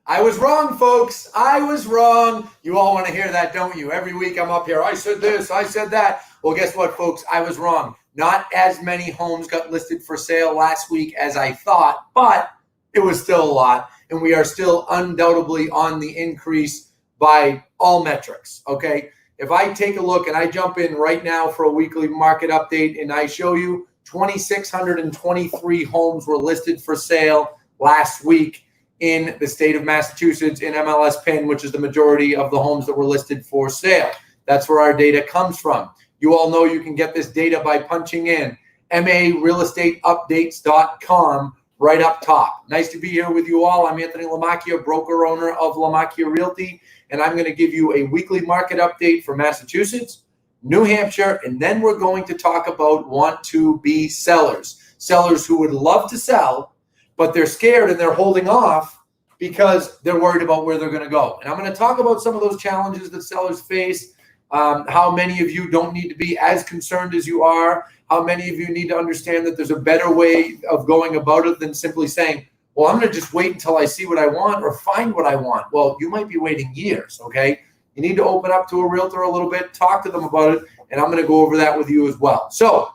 I was wrong, folks. I was wrong. You all want to hear that, don't you? Every week I'm up here. I said this, I said that. Well, guess what, folks? I was wrong. Not as many homes got listed for sale last week as I thought, but it was still a lot. And we are still undoubtedly on the increase by all metrics, okay? If I take a look and I jump in right now for a weekly market update and I show you 2,623 homes were listed for sale last week in the state of Massachusetts in MLS PIN, which is the majority of the homes that were listed for sale. That's where our data comes from. You all know you can get this data by punching in marealestateupdates.com right up top. Nice to be here with you all. I'm Anthony Lamacchia, broker owner of Lamacchia Realty, and I'm going to give you a weekly market update for Massachusetts, New Hampshire, and then we're going to talk about want-to-be sellers. Sellers who would love to sell, but they're scared and they're holding off because they're worried about where they're going to go. And I'm going to talk about some of those challenges that sellers face, how many of you don't need to be as concerned as you are, how many of you need to understand that there's a better way of going about it than simply saying, well, I'm going to just wait until I see what I want or find what I want. Well, you might be waiting years, okay? You need to open up to a realtor a little bit, talk to them about it, and I'm going to go over that with you as well. So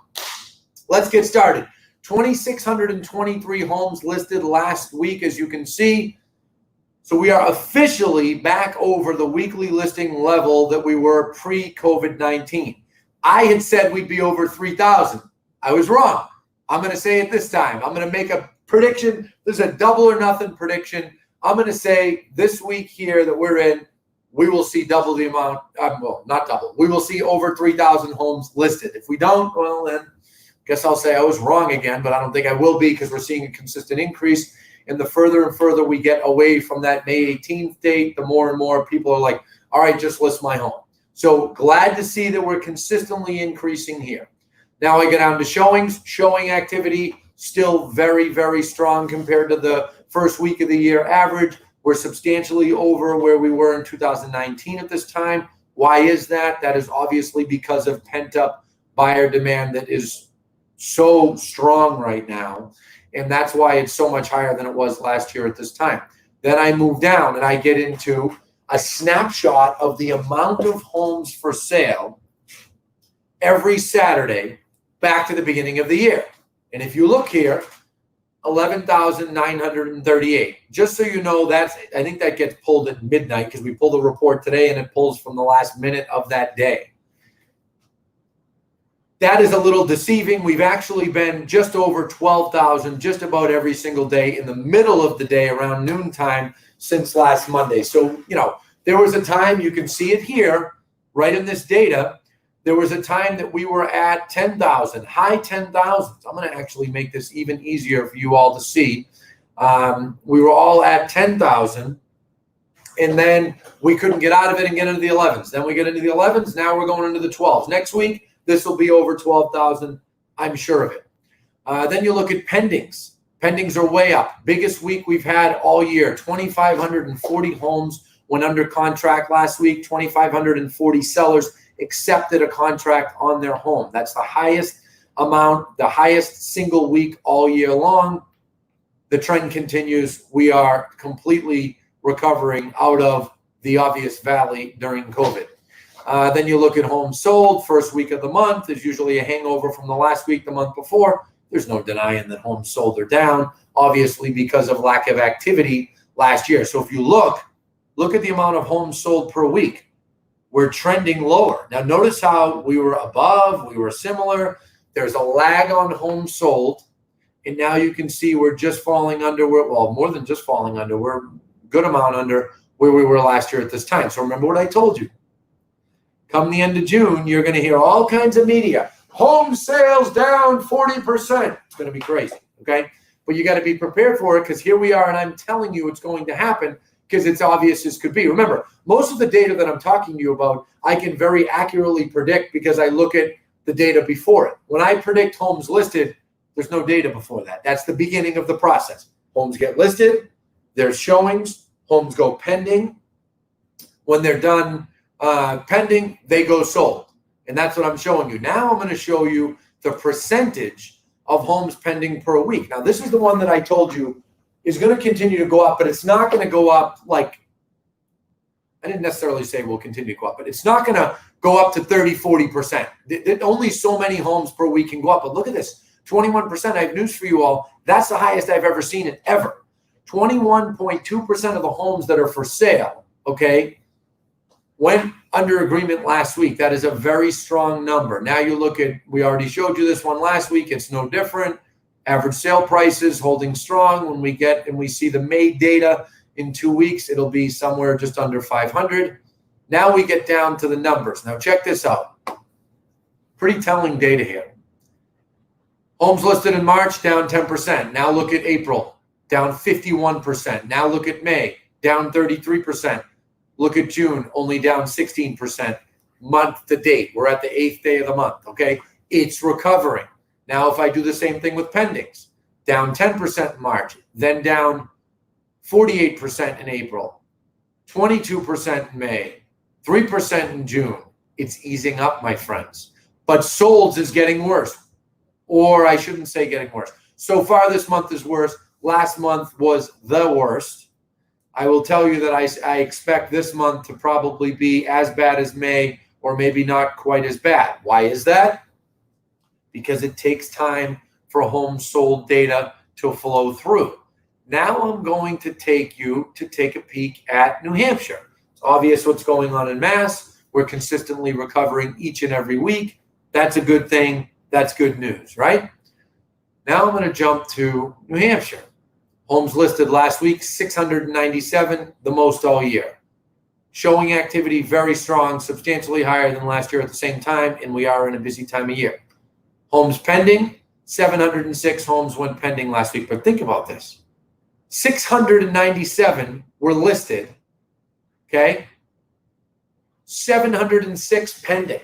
let's get started. 2,623 homes listed last week, as you can see. So we are officially back over the weekly listing level that we were pre-COVID-19. I had said we'd be over 3,000. I was wrong. I'm going to say it this time. I'm going to make a prediction. This is a double or nothing prediction. I'm going to say this week here that we're in, we will see double the amount. Well, not double. We will see over 3,000 homes listed. If we don't, well, then guess I'll say I was wrong again, but I don't think I will be because we're seeing a consistent increase. And the further and further we get away from that May 18th date, the more and more people are like, all right, just list my home. So glad to see that we're consistently increasing here. Now I get down to showings. Showing activity still very, very strong compared to the first week of the year average. We're substantially over where we were in 2019 at this time. Why is that? That is obviously because of pent-up buyer demand that is so strong right now. And that's why it's so much higher than it was last year at this time. Then I move down and I get into a snapshot of the amount of homes for sale every Saturday back to the beginning of the year. And if you look here, 11,938. Just so you know, I think that gets pulled at midnight because we pulled the report today and it pulls from the last minute of that day. That is a little deceiving. We've actually been just over 12,000 just about every single day in the middle of the day around noontime since last Monday. So, there was a time, you can see it here, right in this data, there was a time that we were at 10,000, high 10,000s. I'm going to actually make this even easier for you all to see. We were all at 10,000, and then we couldn't get out of it and get into the 11s. Then we get into the 11s. Now we're going into the 12s. Next week, this will be over 12,000. I'm sure of it. Then you look at pendings. Pendings are way up. Biggest week we've had all year. 2,540 homes went under contract last week. 2,540 sellers accepted a contract on their home. That's the highest amount, the highest single week all year long. The trend continues. We are completely recovering out of the obvious valley during COVID. Then you look at homes sold. First week of the month is usually a hangover from the last week, the month before. There's no denying that homes sold are down, obviously because of lack of activity last year. So if you look at the amount of homes sold per week. We're trending lower. Now notice how we were above, we were similar. There's a lag on homes sold. And now you can see we're just falling under, well, more than just falling under, we're a good amount under where we were last year at this time. So remember what I told you. Come the end of June, you're going to hear all kinds of media. Home sales down 40%. It's going to be crazy, okay? But you got to be prepared for it because here we are, and I'm telling you it's going to happen because it's obvious as could be. Remember, most of the data that I'm talking to you about, I can very accurately predict because I look at the data before it. When I predict homes listed, there's no data before that. That's the beginning of the process. Homes get listed, there's showings, homes go pending. When they're done pending, they go sold. And that's what I'm showing you. Now I'm going to show you the percentage of homes pending per week. Now, this is the one that I told you is going to continue to go up, but it's not going to go up like, I didn't necessarily say will continue to go up, but it's not going to go up to 30, 40%. Only so many homes per week can go up. But look at this, 21%. I have news for you all. That's the highest I've ever seen it ever. 21.2% of the homes that are for sale, okay, went under agreement last week. That is a very strong number. Now you look at, we already showed you this one last week. It's no different. Average sale prices holding strong. When we get and we see the May data in 2 weeks, it'll be somewhere just under 500. Now we get down to the numbers. Now check this out. Pretty telling data here. Homes listed in March, down 10%. Now look at April, down 51%. Now look at May, down 33%. Look at June, only down 16%. Month to date, we're at the 8th day of the month, okay? It's recovering. Now if I do the same thing with pendings, down 10% in March, then down 48% in April, 22% in May, 3% in June. It's easing up, my friends. But solds is getting worse. Or I shouldn't say getting worse. So far this month is worse. Last month was the worst. I will tell you that I expect this month to probably be as bad as May, or maybe not quite as bad. Why is that? Because it takes time for home sold data to flow through. Now I'm going to take you to take a peek at New Hampshire. It's obvious what's going on in Mass. We're consistently recovering each and every week. That's a good thing. That's good news, right? Now I'm going to jump to New Hampshire. Homes listed last week, 697, the most all year. Showing activity very strong, substantially higher than last year at the same time, and we are in a busy time of year. Homes pending, 706 homes went pending last week. But think about this. 697 were listed, okay? 706 pending.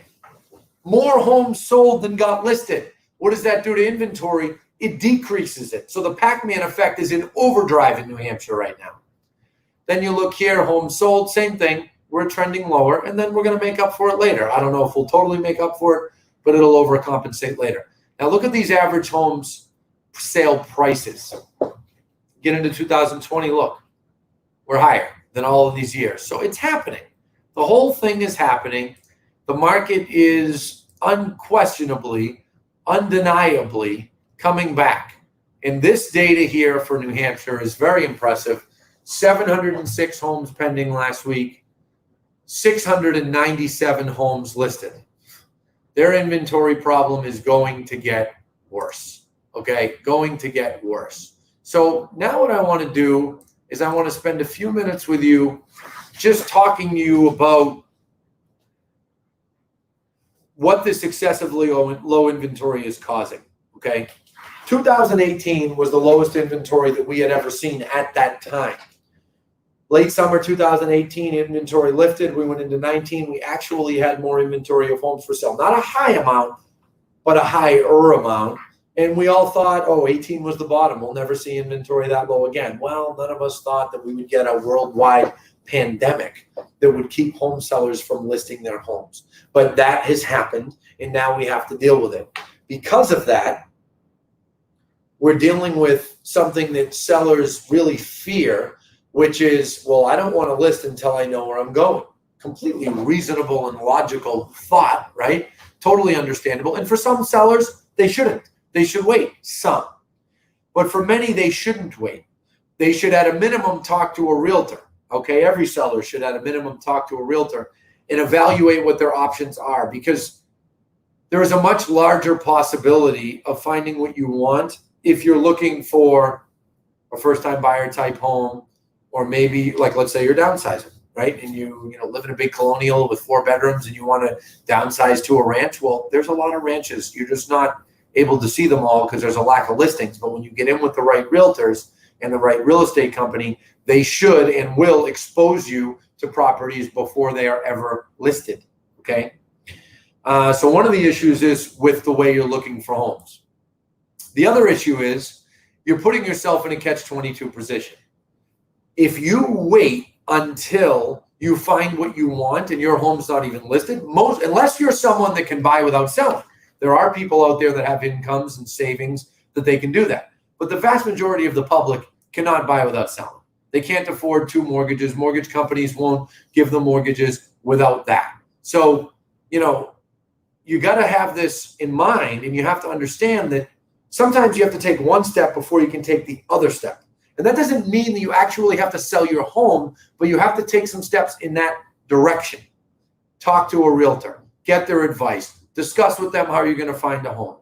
More homes sold than got listed. What does that do to inventory? It decreases it. So the Pac-Man effect is in overdrive in New Hampshire right now. Then you look here, homes sold, same thing. We're trending lower, and then we're going to make up for it later. I don't know if we'll totally make up for it, but it'll overcompensate later. Now look at these average homes sale prices. Get into 2020, look, we're higher than all of these years. So it's happening. The whole thing is happening. The market is unquestionably, undeniably coming back. And this data here for New Hampshire is very impressive. 706 homes pending last week, 697 homes listed. Their inventory problem is going to get worse, okay? Going to get worse. So now what I want to do is I want to spend a few minutes with you just talking to you about what this excessively low inventory is causing, okay? 2018 was the lowest inventory that we had ever seen at that time. Late summer 2018, inventory lifted. We went into 19. We actually had more inventory of homes for sale. Not a high amount, but a higher amount. And we all thought, oh, 18 was the bottom. We'll never see inventory that low again. Well, none of us thought that we would get a worldwide pandemic that would keep home sellers from listing their homes. But that has happened, and now we have to deal with it. Because of that, we're dealing with something that sellers really fear, which is, well, I don't want to list until I know where I'm going. Completely reasonable and logical thought, right? Totally understandable. And for some sellers, they shouldn't. They should wait, some. But for many, they shouldn't wait. They should, at a minimum, talk to a realtor. Okay, every seller should, at a minimum, talk to a realtor and evaluate what their options are, because there is a much larger possibility of finding what you want if you're looking for a first-time buyer type home, or maybe, like, let's say you're downsizing, right? And you live in a big colonial with 4 bedrooms and you want to downsize to a ranch. Well, there's a lot of ranches. You're just not able to see them all because there's a lack of listings. But when you get in with the right realtors and the right real estate company, they should and will expose you to properties before they are ever listed, okay? So one of the issues is with the way you're looking for homes. The other issue is you're putting yourself in a catch-22 position. If you wait until you find what you want and your home's not even listed, unless you're someone that can buy without selling. There are people out there that have incomes and savings that they can do that. But the vast majority of the public cannot buy without selling. They can't afford 2 mortgages. Mortgage companies won't give them mortgages without that. So, you got to have this in mind, and you have to understand that sometimes you have to take one step before you can take the other step. And that doesn't mean that you actually have to sell your home, but you have to take some steps in that direction. Talk to a realtor, get their advice, discuss with them how you're going to find a home.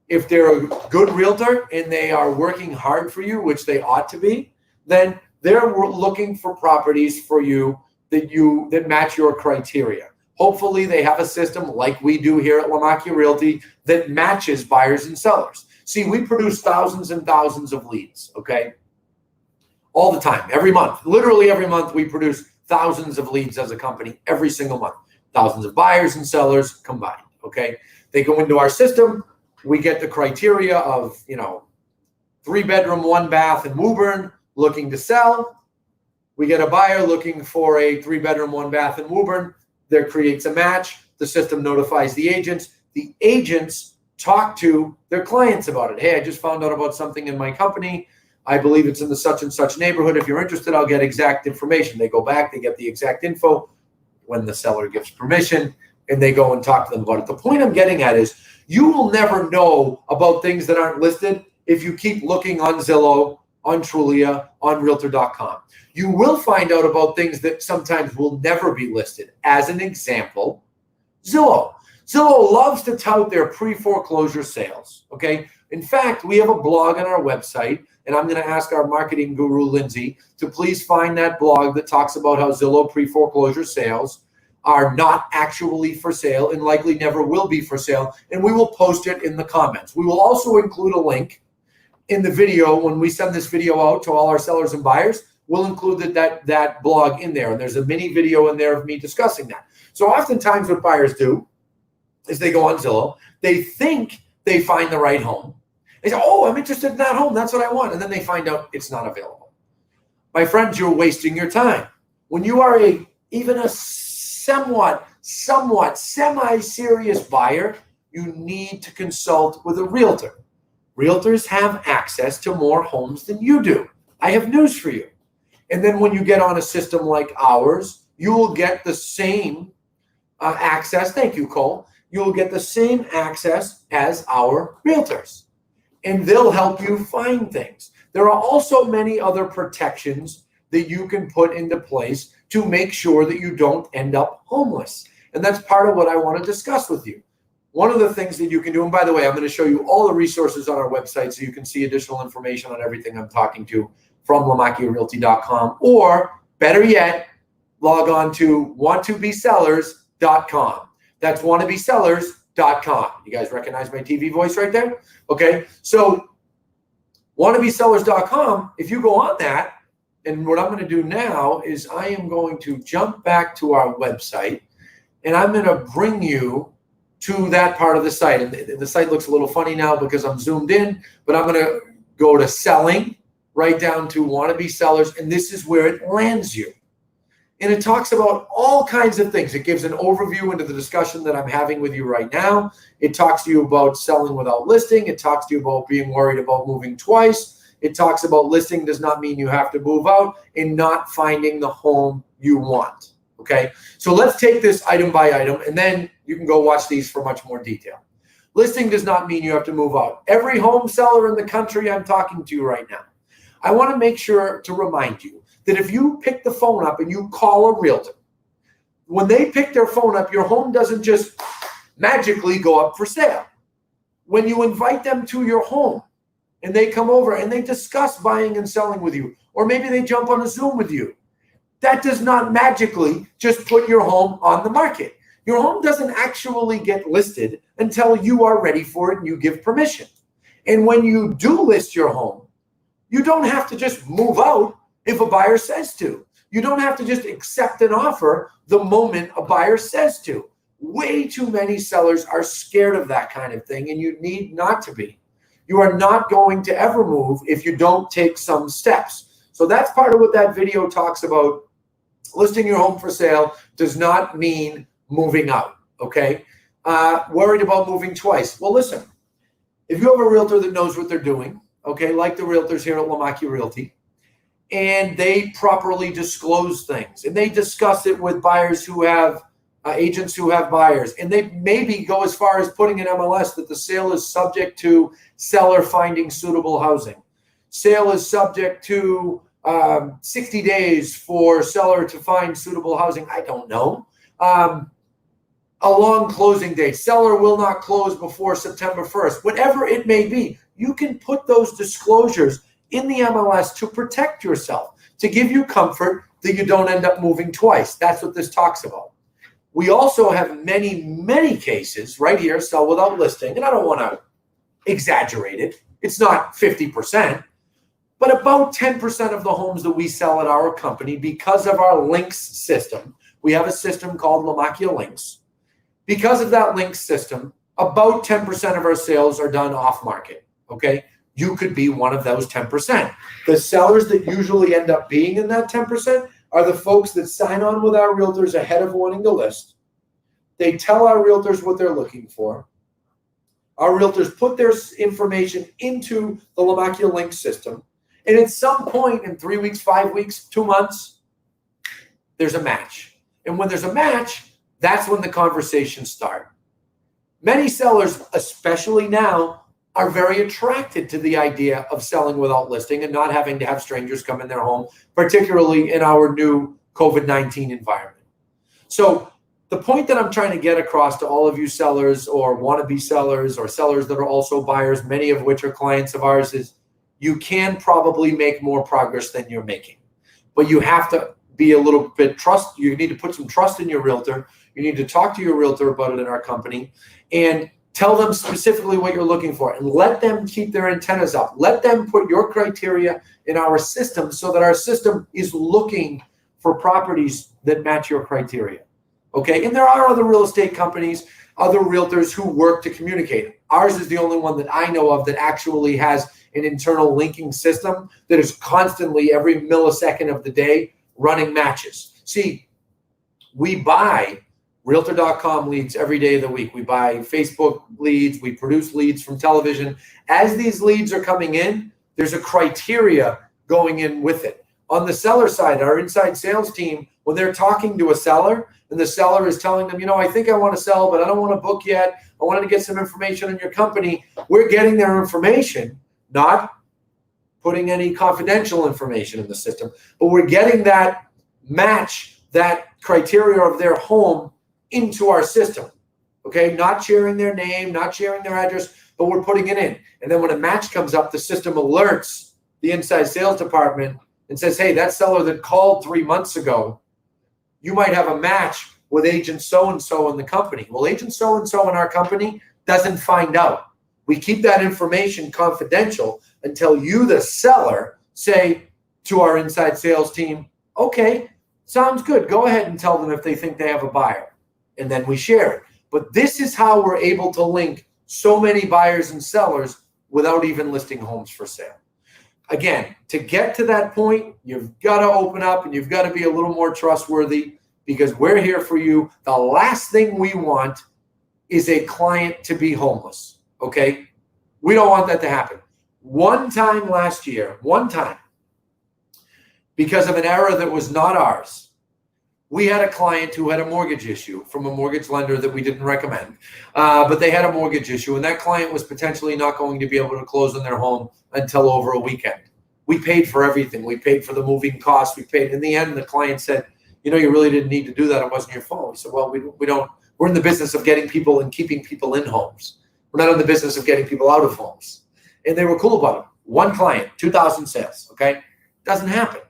If they're a good realtor and they are working hard for you, which they ought to be, then they're looking for properties for you that match your criteria. Hopefully they have a system like we do here at Lamacchia Realty that matches buyers and sellers. See, we produce thousands and thousands of leads, okay? All the time, every month. Literally every month we produce thousands of leads as a company every single month. Thousands of buyers and sellers combined, okay? They go into our system. We get the criteria of, 3-bedroom, 1-bath in Woburn looking to sell. We get a buyer looking for a 3-bedroom, 1-bath in Woburn. There creates a match. The system notifies the agents. The agents talk to their clients about it. Hey, I just found out about something in my company. I believe it's in the such and such neighborhood. If you're interested, I'll get exact information. They go back, they get the exact info when the seller gives permission, and they go and talk to them about it. The point I'm getting at is you will never know about things that aren't listed if you keep looking on Zillow, on Trulia, on Realtor.com. You will find out about things that sometimes will never be listed. As an example, Zillow. Zillow loves to tout their pre-foreclosure sales, okay? In fact, we have a blog on our website, and I'm going to ask our marketing guru, Lindsay, to please find that blog that talks about how Zillow pre-foreclosure sales are not actually for sale and likely never will be for sale, and we will post it in the comments. We will also include a link in the video when we send this video out to all our sellers and buyers. We'll include that blog in there, and there's a mini video in there of me discussing that. So oftentimes what buyers do is they go on Zillow, they think they find the right home. They say, oh, I'm interested in that home, that's what I want, and then they find out it's not available. My friends, you're wasting your time. When you are even a somewhat semi-serious buyer, you need to consult with a realtor. Realtors have access to more homes than you do. I have news for you. And then when you get on a system like ours, you will get the same access. Thank you, Cole. You will get the same access as our realtors, and they'll help you find things. There are also many other protections that you can put into place to make sure that you don't end up homeless. And that's part of what I want to discuss with you. One of the things that you can do, and by the way, I'm going to show you all the resources on our website so you can see additional information on everything I'm talking to from LamacchiaRealty.com, or better yet, log on to wannabesellers.com. That's wannabesellers.com. You guys recognize my TV voice right there? Okay, so wannabesellers.com, if you go on that, and what I'm going to do now is I am going to jump back to our website, and I'm going to bring you to that part of the site. And the site looks a little funny now because I'm zoomed in, but I'm going to go to selling, right down to Wannabe Sellers, and this is where it lands you. And it talks about all kinds of things. It gives an overview into the discussion that I'm having with you right now. It talks to you about selling without listing. It talks to you about being worried about moving twice. It talks about listing does not mean you have to move out and not finding the home you want. Okay, so let's take this item by item, and then you can go watch these for much more detail. Listing does not mean you have to move out. Every home seller in the country I'm talking to right now, I want to make sure to remind you that if you pick the phone up and you call a realtor, when they pick their phone up, your home doesn't just magically go up for sale. When you invite them to your home and they come over and they discuss buying and selling with you, or maybe they jump on a Zoom with you, that does not magically just put your home on the market. Your home doesn't actually get listed until you are ready for it and you give permission. And when you do list your home, you don't have to just move out if a buyer says to. You don't have to just accept an offer the moment a buyer says to. Way too many sellers are scared of that kind of thing, and you need not to be. You are not going to ever move if you don't take some steps. So that's part of what that video talks about. Listing your home for sale does not mean moving out, okay? Worried about moving twice. Well, listen, if you have a realtor that knows what they're doing, okay, like the realtors here at Lamacchia Realty, and they properly disclose things, and they discuss it with buyers who have agents who have buyers, and they maybe go as far as putting in MLS that the sale is subject to seller finding suitable housing. Sale is subject to 60 days for seller to find suitable housing. I don't know. A long closing date. Seller will not close before September 1st. Whatever it may be, you can put those disclosures in the MLS to protect yourself, to give you comfort that you don't end up moving twice. That's what this talks about. We also have many, many cases right here, sell without listing, and I don't want to exaggerate it. It's not 50%, but about 10% of the homes that we sell at our company, because of our links system, we have a system called Lamacchia Links. Because of that links system, about 10% of our sales are done off market, okay? You could be one of those 10%. The sellers that usually end up being in that 10% are the folks that sign on with our realtors ahead of wanting to list. They tell our realtors what they're looking for. Our realtors put their information into the Lamacchia Link system. And at some point in 3 weeks, 5 weeks, 2 months, there's a match. And when there's a match, that's when the conversations start. Many sellers, especially now, are very attracted to the idea of selling without listing and not having to have strangers come in their home, particularly in our new COVID-19 environment. So the point that I'm trying to get across to all of you sellers or wannabe sellers or sellers that are also buyers, many of which are clients of ours, is you can probably make more progress than you're making. But you have to be a little bit you need to put some trust in your realtor. You need to talk to your realtor about it in our company and tell them specifically what you're looking for, and let them keep their antennas up. Let them put your criteria in our system so that our system is looking for properties that match your criteria. Okay, and there are other real estate companies, other realtors who work to communicate. Ours is the only one that I know of that actually has an internal linking system that is constantly, every millisecond of the day, running matches. See, we buy Realtor.com leads every day of the week. We buy Facebook leads. We produce leads from television. As these leads are coming in, there's a criteria going in with it. On the seller side, our inside sales team, when they're talking to a seller and the seller is telling them, I think I want to sell, but I don't want to book yet. I wanted to get some information on your company. We're getting their information, not putting any confidential information in the system, but we're getting that match, that criteria of their home into our system, okay? Not sharing their name, not sharing their address, but we're putting it in. And then when a match comes up, the system alerts the inside sales department and says, hey, that seller that called 3 months ago, you might have a match with agent so-and-so in the company. Well, agent so-and-so in our company doesn't find out. We keep that information confidential until you, the seller, say to our inside sales team, okay, sounds good. Go ahead and tell them if they think they have a buyer. And then we share it. But this is how we're able to link so many buyers and sellers without even listing homes for sale. Again, to get to that point, you've got to open up and you've got to be a little more trustworthy, because we're here for you. The last thing we want is a client to be homeless, okay? We don't want that to happen. One time last year, because of an error that was not ours, we had a client who had a mortgage issue from a mortgage lender that we didn't recommend, but they had a mortgage issue, and that client was potentially not going to be able to close on their home until over a weekend. We paid for everything. We paid for the moving costs. We paid. In the end, the client said, you really didn't need to do that. It wasn't your fault. We said, well, we don't. We're in the business of getting people and keeping people in homes. We're not in the business of getting people out of homes. And they were cool about it. One client, 2,000 sales, okay? Doesn't happen.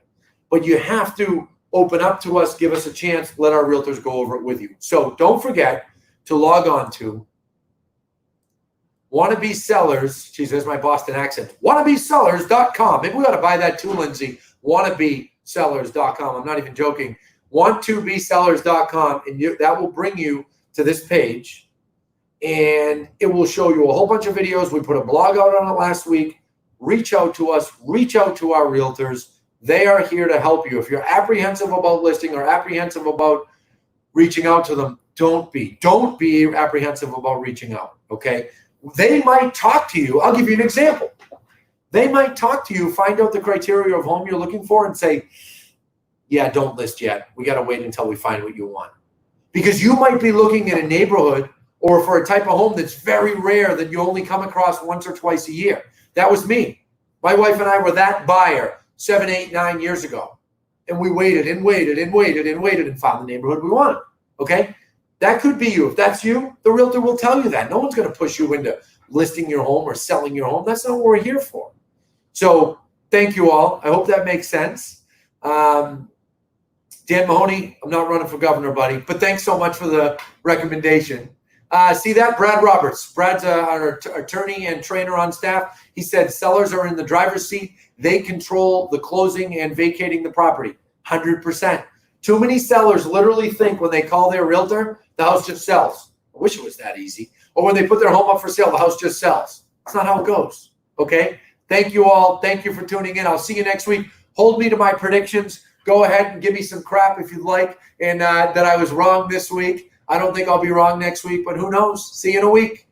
But you have to open up to us, give us a chance, let our realtors go over it with you. So don't forget to log on to Wannabe Sellers. Geez, there's my Boston accent. WannabeSellers.com. Maybe we ought to buy that too, Lindsay. WannabeSellers.com. I'm not even joking. WannabeSellers.com, and that will bring you to this page, and it will show you a whole bunch of videos. We put a blog out on it last week. Reach out to us. Reach out to our realtors. They are here to help you. If you're apprehensive about listing or apprehensive about reaching out to them, don't be apprehensive about reaching out, okay? They might talk to you. I'll give you an example. They might talk to you, find out the criteria of home you're looking for, and say, yeah, don't list yet. We got to wait until we find what you want. Because you might be looking at a neighborhood or for a type of home that's very rare that you only come across once or twice a year. That was me. My wife and I were that buyer 7, 8, 9 years ago. And we waited and waited and waited and waited and found the neighborhood we wanted. Okay? That could be you. If that's you, the realtor will tell you that. No one's going to push you into listing your home or selling your home. That's not what we're here for. So thank you all. I hope that makes sense. Dan Mahoney, I'm not running for governor, buddy, but thanks so much for the recommendation. See that? Brad Roberts. Brad's our attorney and trainer on staff. He said sellers are in the driver's seat. They control the closing and vacating the property. 100%. Too many sellers literally think when they call their realtor, the house just sells. I wish it was that easy. Or when they put their home up for sale, the house just sells. That's not how it goes. Okay? Thank you all. Thank you for tuning in. I'll see you next week. Hold me to my predictions. Go ahead and give me some crap if you'd like, and that I was wrong this week. I don't think I'll be wrong next week, but who knows? See you in a week.